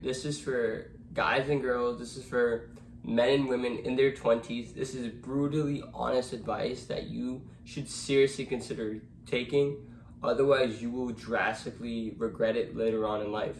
This is for guys and girls. This is for men and women in their 20s. This is brutally honest advice that you should seriously consider taking. Otherwise, you will drastically regret it later on in life.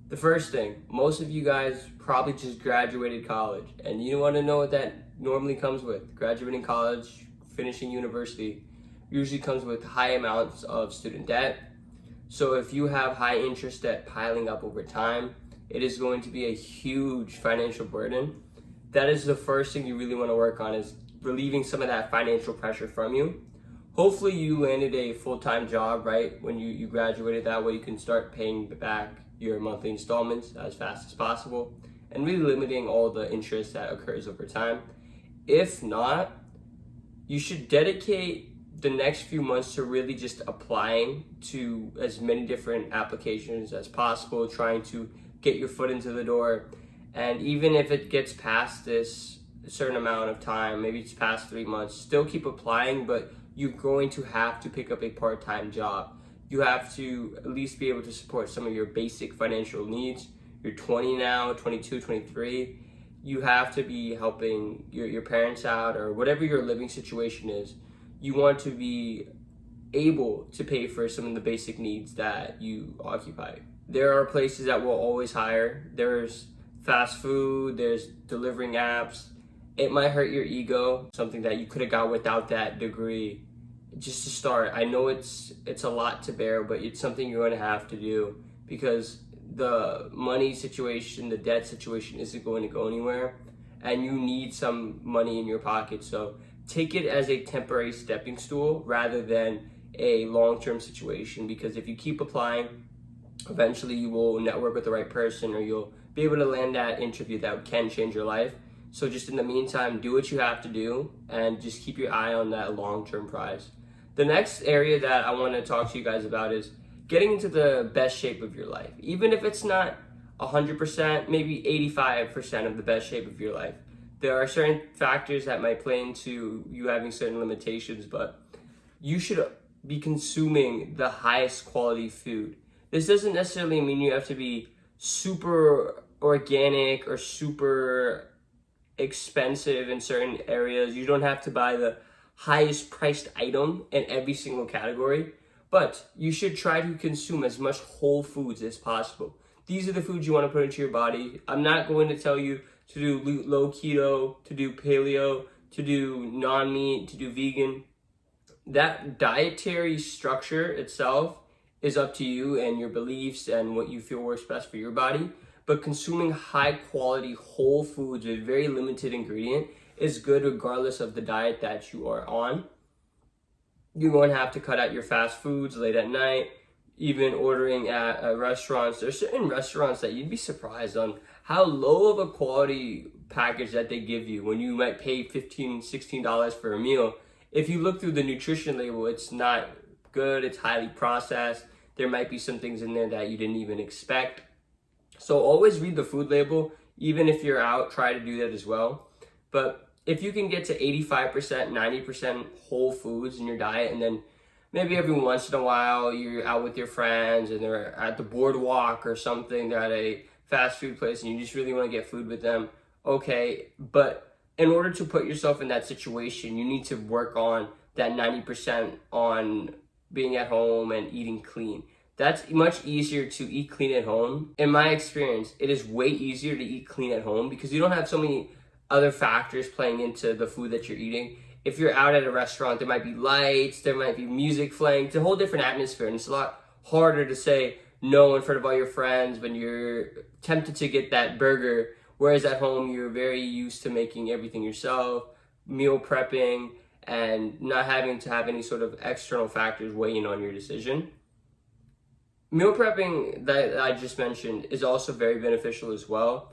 The first thing, most of you guys probably just graduated college, and you want to know what that normally comes with. Graduating college, finishing university, usually comes with high amounts of student debt. So if you have high interest debt piling up over time, it is going to be a huge financial burden. That is the first thing you really want to work on, is relieving some of that financial pressure from you. Hopefully you landed a full-time job, right, when you graduated. That way you can start paying back your monthly installments as fast as possible and really limiting all the interest that occurs over time. If not, you should dedicate the next few months to really just applying to as many different applications as possible, trying to get your foot into the door. And even if it gets past this certain amount of time, maybe it's past 3 months, still keep applying, but you're going to have to pick up a part-time job. You have to at least be able to support some of your basic financial needs. You're 20 now, 22, 23. You have to be helping your parents out, or whatever your living situation is. You want to be able to pay for some of the basic needs that you occupy. There are places that will always hire. There's fast food, there's delivering apps. It might hurt your ego, something that you could have got without that degree. Just to start, I know it's a lot to bear, but it's something you're going to have to do, because the money situation, the debt situation isn't going to go anywhere, and you need some money in your pocket. So take it as a temporary stepping stool rather than a long-term situation, because if you keep applying, eventually you will network with the right person, or you'll be able to land that interview that can change your life. So just in the meantime, do what you have to do and just keep your eye on that long-term prize. The next area that I want to talk to you guys about is getting into the best shape of your life. Even if it's not 100%, maybe 85% of the best shape of your life. There are certain factors that might play into you having certain limitations, but you should be consuming the highest quality food. This doesn't necessarily mean you have to be super organic or super expensive in certain areas. You don't have to buy the highest priced item in every single category, but you should try to consume as much whole foods as possible. These are the foods you want to put into your body. I'm not going to tell you to do low keto, to do paleo, to do non-meat, to do vegan. That dietary structure itself is up to you and your beliefs and what you feel works best for your body. But consuming high quality whole foods with very limited ingredient is good regardless of the diet that you are on. You're going to have to cut out your fast foods late at night, even ordering at restaurants. There's certain restaurants that you'd be surprised on how low of a quality package that they give you when you might pay $15, $16 for a meal. If you look through the nutrition label, it's not good, it's highly processed. There might be some things in there that you didn't even expect. So always read the food label. Even if you're out, try to do that as well. But if you can get to 85%, 90% whole foods in your diet, and then maybe every once in a while you're out with your friends and they're at the boardwalk or something, they're at a fast food place and you just really want to get food with them, okay. But in order to put yourself in that situation, you need to work on that 90% on being at home and eating clean. That's much easier to eat clean at home. In my experience, it is way easier to eat clean at home because you don't have so many other factors playing into the food that you're eating. If you're out at a restaurant, there might be lights, there might be music playing. It's a whole different atmosphere, and it's a lot harder to say no in front of all your friends when you're tempted to get that burger. Whereas at home, you're very used to making everything yourself, meal prepping, and not having to have any sort of external factors weighing on your decision. Meal prepping that I just mentioned is also very beneficial as well.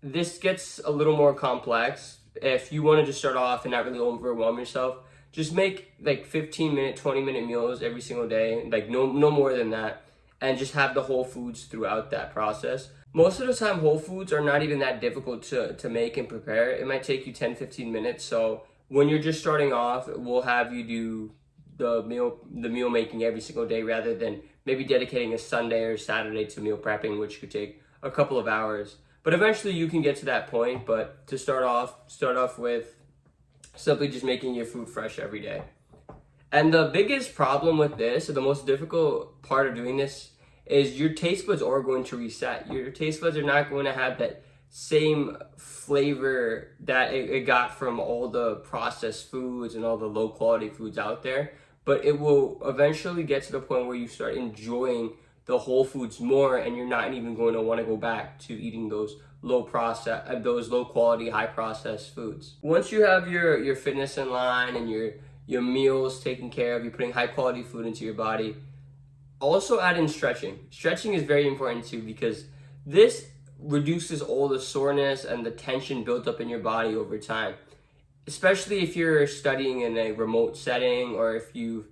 This gets a little more complex. If you want to just start off and not really overwhelm yourself, just make like 15-minute, 20-minute meals every single day, like no more than that, and just have the whole foods throughout that process. Most of the time, whole foods are not even that difficult to make and prepare. It might take you 10-15 minutes. So when you're just starting off, we'll have you do the meal making every single day rather than maybe dedicating a Sunday or Saturday to meal prepping, which could take a couple of hours. But eventually you can get to that point. But to start off with simply just making your food fresh every day. And the biggest problem with this, or the most difficult part of doing this, is your taste buds are going to reset. Your taste buds are not going to have that same flavor that it got from all the processed foods and all the low quality foods out there. But it will eventually get to the point where you start enjoying the whole foods more, and you're not even going to want to go back to eating those low quality, high processed foods. Once you have your fitness in line and your meals taken care of, you're putting high quality food into your body, also add in stretching. Stretching is very important too, because this reduces all the soreness and the tension built up in your body over time. Especially if you're studying in a remote setting, or if you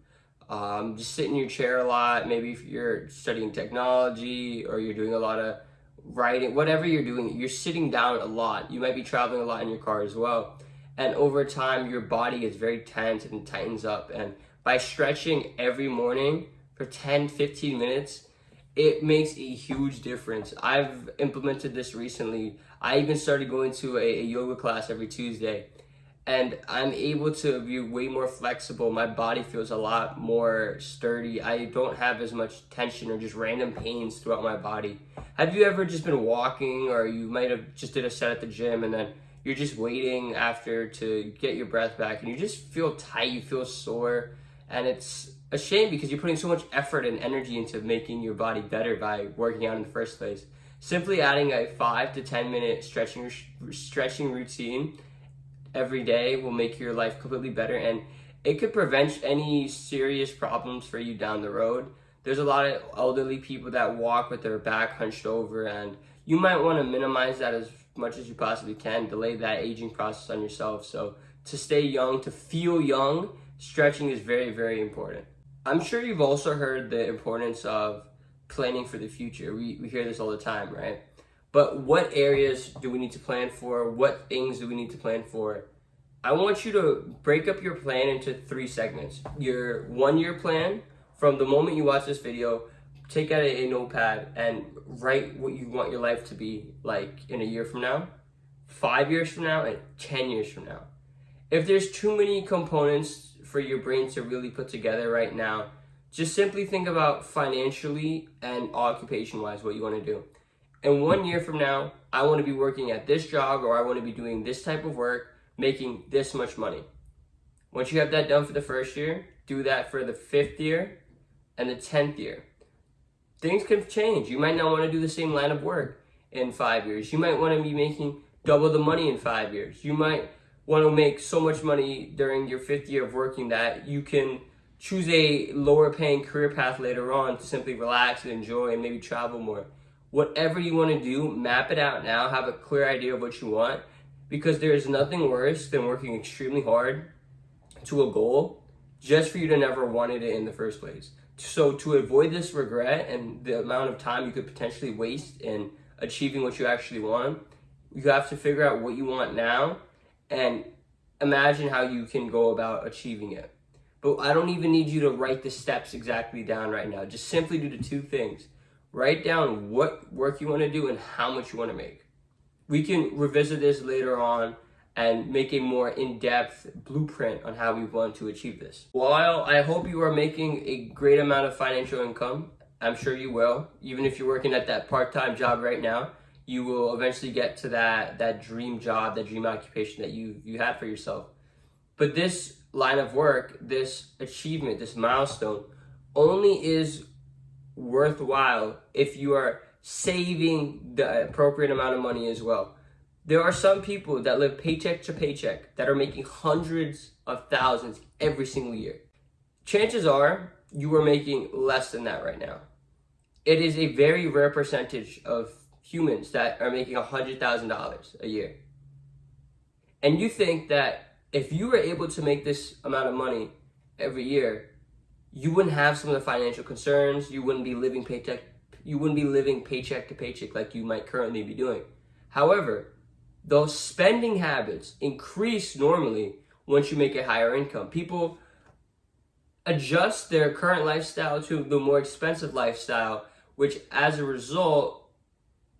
just sit in your chair a lot, maybe if you're studying technology or you're doing a lot of writing, whatever you're doing, you're sitting down a lot. You might be traveling a lot in your car as well. And over time, your body is very tense and tightens up. And by stretching every morning for 10, 15 minutes, it makes a huge difference. I've implemented this recently. I even started going to a yoga class every Tuesday, and I'm able to be way more flexible. My body feels a lot more sturdy. I don't have as much tension or just random pains throughout my body. Have you ever just been walking, or you might have just did a set at the gym, and then you're just waiting after to get your breath back, and you just feel tight, you feel sore, and it's a shame because you're putting so much effort and energy into making your body better by working out in the first place. Simply adding a 5 to 10 minute stretching routine every day will make your life completely better, and it could prevent any serious problems for you down the road. There's a lot of elderly people that walk with their back hunched over, and you might want to minimize that as much as you possibly can, delay that aging process on yourself. So to stay young, to feel young, stretching is very, very important. I'm sure you've also heard the importance of planning for the future. We hear this all the time, right? But what areas do we need to plan for? What things do we need to plan for? I want you to break up your plan into 3 segments. Your 1-year plan, from the moment you watch this video, take out a notepad and write what you want your life to be like in a year from now, 5 years from now, and 10 years from now. If there's too many components for your brain to really put together right now, just simply think about financially and occupation-wise what you want to do. And 1 year from now, I want to be working at this job, or I want to be doing this type of work, making this much money. Once you have that done for the first year, do that for the 5th year and the 10th year. Things can change. You might not want to do the same line of work in 5 years. You might want to be making double the money in 5 years. You might want to make so much money during your 5th year of working that you can choose a lower paying career path later on to simply relax and enjoy and maybe travel more. Whatever you want to do, map it out now, have a clear idea of what you want, because there is nothing worse than working extremely hard to a goal just for you to never wanted it in the first place. So to avoid this regret and the amount of time you could potentially waste in achieving what you actually want, you have to figure out what you want now and imagine how you can go about achieving it. But I don't even need you to write the steps exactly down right now. Just simply do the 2 things. Write down what work you want to do and how much you want to make. We can revisit this later on and make a more in-depth blueprint on how we want to achieve this. While I hope you are making a great amount of financial income, I'm sure you will. Even if you're working at that part-time job right now, you will eventually get to that dream job, that dream occupation that you had for yourself. But this line of work, this achievement, this milestone, only is worthwhile if you are saving the appropriate amount of money as well. There are some people that live paycheck to paycheck that are making hundreds of thousands every single year. Chances are you are making less than that right now. It is a very rare percentage of humans that are making $100,000 a year. And you think that if you were able to make this amount of money every year, you wouldn't have some of the financial concerns, you wouldn't be living paycheck to paycheck like you might currently be doing. However, those spending habits increase normally once you make a higher income. People adjust their current lifestyle to the more expensive lifestyle, which as a result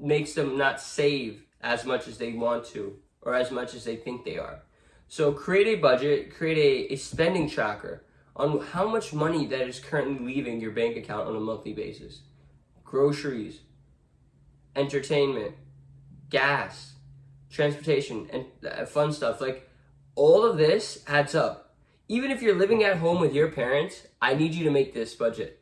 makes them not save as much as they want to or as much as they think they are. So create a budget, create a spending tracker on how much money that is currently leaving your bank account on a monthly basis. Groceries, entertainment, gas, transportation, and fun stuff. Like, all of this adds up. Even if you're living at home with your parents, I need you to make this budget.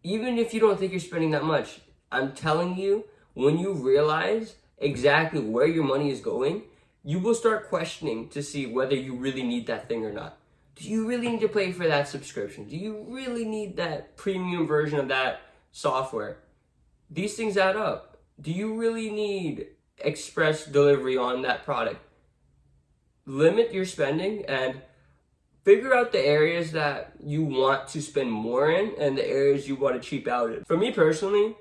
Even if you don't think you're spending that much, I'm telling you, when you realize exactly where your money is going, you will start questioning to see whether you really need that thing or not. Do you really need to pay for that subscription? Do you really need that premium version of that software? These things add up. Do you really need express delivery on that product? Limit your spending and figure out the areas that you want to spend more in and the areas you want to cheap out in. For me personally,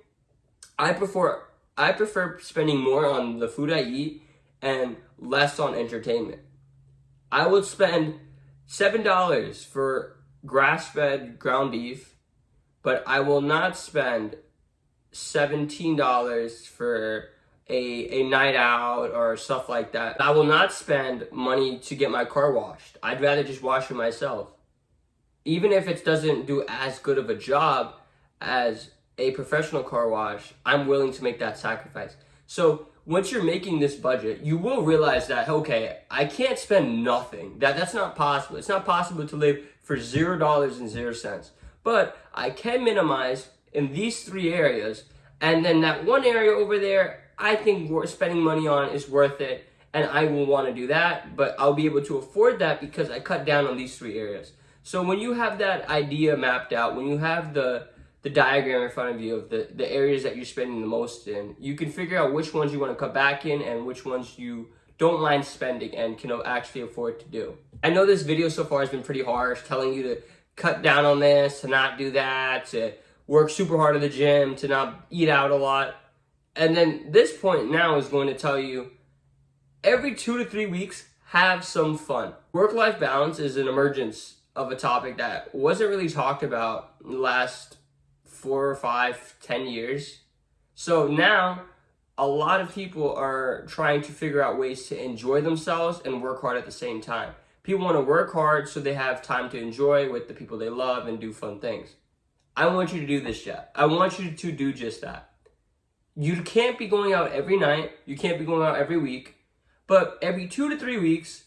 I prefer spending more on the food I eat and less on entertainment. I would spend $7 for grass-fed ground beef, but I will not spend $17 for a night out or stuff like that. I will not spend money to get my car washed. I'd rather just wash it myself. Even if it doesn't do as good of a job as a professional car wash, I'm willing to make that sacrifice. So once you're making this budget, you will realize that, okay, I can't spend nothing. That's not possible. It's not possible to live for $0.00. But I can minimize in these 3 areas, and then that one area over there, I think spending money on is worth it, and I will want to do that, but I'll be able to afford that because I cut down on these 3 areas. So when you have that idea mapped out, when you have the diagram in front of you of the areas that you're spending the most in, you can figure out which ones you want to cut back in and which ones you don't mind spending and can actually afford to do. I know this video so far has been pretty harsh, telling you to cut down on this, to not do that, to work super hard at the gym, to not eat out a lot. And then this point now is going to tell you every 2 to 3 weeks, have some fun. Work-life balance is an emergence of a topic that wasn't really talked about in the last 4 or 5, 10 years. So now a lot of people are trying to figure out ways to enjoy themselves and work hard at the same time. People want to work hard so they have time to enjoy with the people they love and do fun things. I want you to do this, Jeff. I want you to do just that. You can't be going out every night. You can't be going out every week. But every 2 to 3 weeks,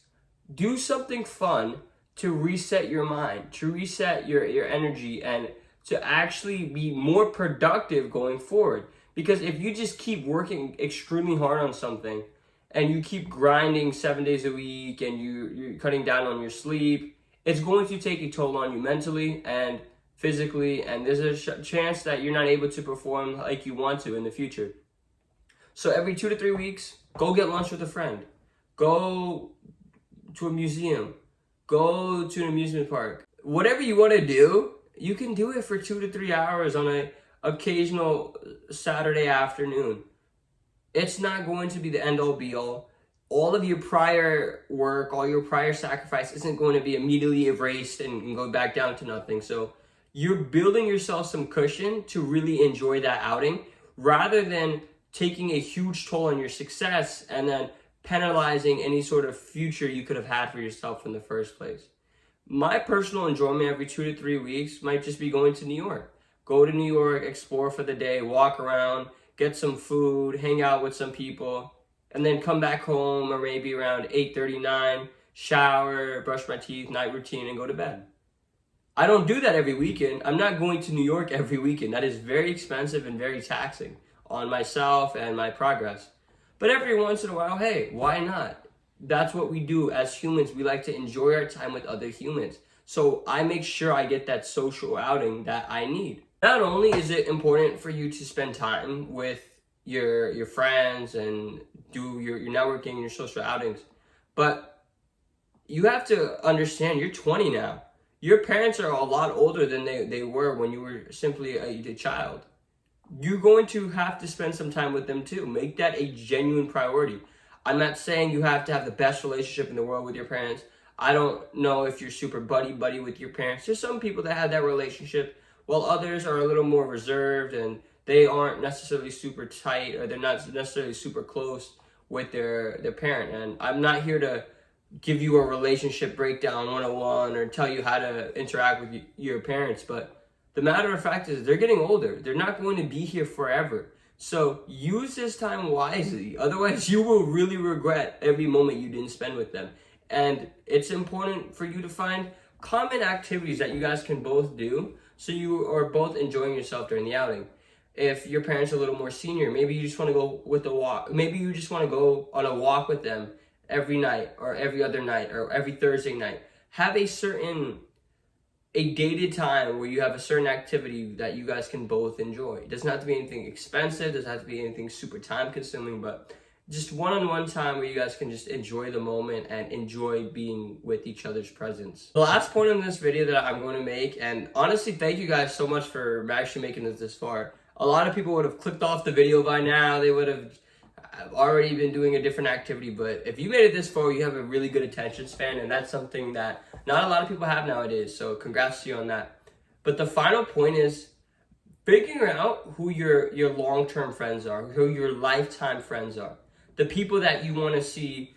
do something fun to reset your mind, to reset your energy, and to actually be more productive going forward. Because if you just keep working extremely hard on something and you keep grinding 7 days a week and you're cutting down on your sleep, it's going to take a toll on you mentally and physically, and there's a chance that you're not able to perform like you want to in the future. So every 2 to 3 weeks, go get lunch with a friend. Go to a museum. Go to an amusement park. Whatever you want to do, you can do it for 2 to 3 hours on an occasional Saturday afternoon. It's not going to be the end all be all. All of your prior work, all your prior sacrifice isn't going to be immediately erased and go back down to nothing. So you're building yourself some cushion to really enjoy that outing rather than taking a huge toll on your success and then penalizing any sort of future you could have had for yourself in the first place. My personal enjoyment every 2 to 3 weeks might just be going to New York. Go to New York, explore for the day, walk around, get some food, hang out with some people, and then come back home or maybe around 8:39, shower, brush my teeth, night routine, and go to bed. I don't do that every weekend. I'm not going to New York every weekend. That is very expensive and very taxing on myself and my progress. But every once in a while, hey, why not? That's what we do as humans. We like to enjoy our time with other humans. So I make sure I get that social outing that I need. Not only is it important for you to spend time with your friends and do your networking and your social outings, but you have to understand you're 20 now. Your parents are a lot older than they were when you were simply a child. You're going to have to spend some time with them too. Make that a genuine priority. I'm not saying you have to have the best relationship in the world with your parents. I don't know if you're super buddy with your parents. There's some people that have that relationship, while others are a little more reserved and they aren't necessarily super tight, or they're not necessarily super close with their parent. And I'm not here to give you a relationship breakdown 101 or tell you how to interact with your parents, but the matter of fact is they're getting older. They're not going to be here forever. So use this time wisely. Otherwise, you will really regret every moment you didn't spend with them. And it's important for you to find common activities that you guys can both do so you are both enjoying yourself during the outing. If your parents are a little more senior, maybe you just want to go with a walk. Maybe you just want to go on a walk with them every night or every other night or every Thursday night. Have a dated time where you have a certain activity that you guys can both enjoy. It doesn't have to be anything expensive, it doesn't have to be anything super time consuming, but just one-on-one time where you guys can just enjoy the moment and enjoy being with each other's presence. The last point in this video that I'm going to make, and honestly, thank you guys so much for actually making this far. A lot of people would have clicked off the video by now. They would have already been doing a different activity, but if you made it this far, you have a really good attention span, and that's something that not a lot of people have nowadays, so congrats to you on that. But the final point is figuring out who your long-term friends are, who your lifetime friends are. The people that you want to see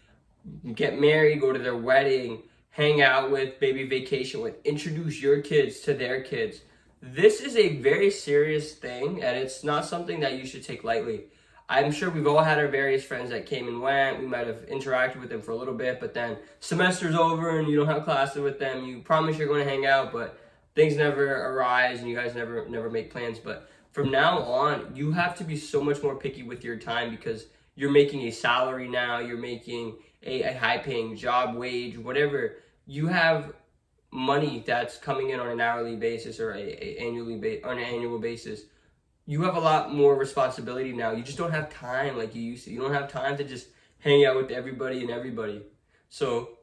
get married, go to their wedding, hang out with, maybe vacation with, introduce your kids to their kids. This is a very serious thing, and it's not something that you should take lightly. I'm sure we've all had our various friends that came and went. We might have interacted with them for a little bit, but then semester's over and you don't have classes with them. You promise you're going to hang out, but things never arise and you guys never make plans. But from now on, you have to be so much more picky with your time because you're making a salary now. You're making a high-paying job, wage, whatever. You have money that's coming in on an hourly basis or on an annual basis. You have a lot more responsibility now. You just don't have time like you used to. You don't have time to just hang out with everybody. So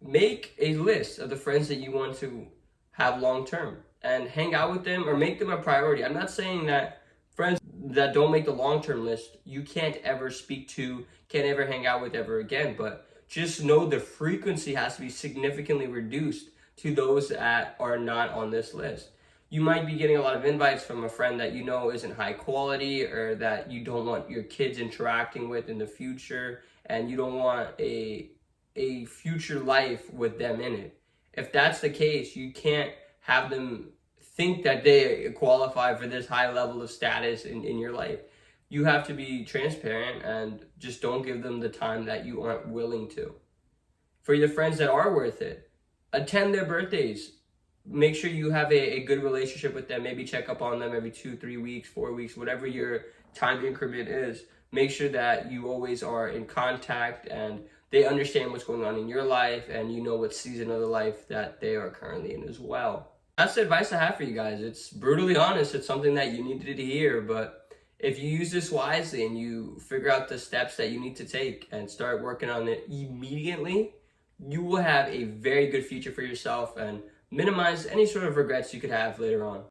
make a list of the friends that you want to have long term and hang out with them or make them a priority. I'm not saying that friends that don't make the long term list, you can't ever speak to, can't ever hang out with ever again, but just know the frequency has to be significantly reduced to those that are not on this list. You might be getting a lot of invites from a friend that you know isn't high quality or that you don't want your kids interacting with in the future, and you don't want a future life with them in it. If that's the case, you can't have them think that they qualify for this high level of status in your life. You have to be transparent and just don't give them the time that you aren't willing to. For the friends that are worth it, attend their birthdays. Make sure you have a good relationship with them. Maybe check up on them every 2, 3 weeks, 4 weeks, whatever your time increment is. Make sure that you always are in contact and they understand what's going on in your life and you know what season of the life that they are currently in as well. That's the advice I have for you guys. It's brutally honest. It's something that you needed to hear, but if you use this wisely and you figure out the steps that you need to take and start working on it immediately, you will have a very good future for yourself and minimize any sort of regrets you could have later on.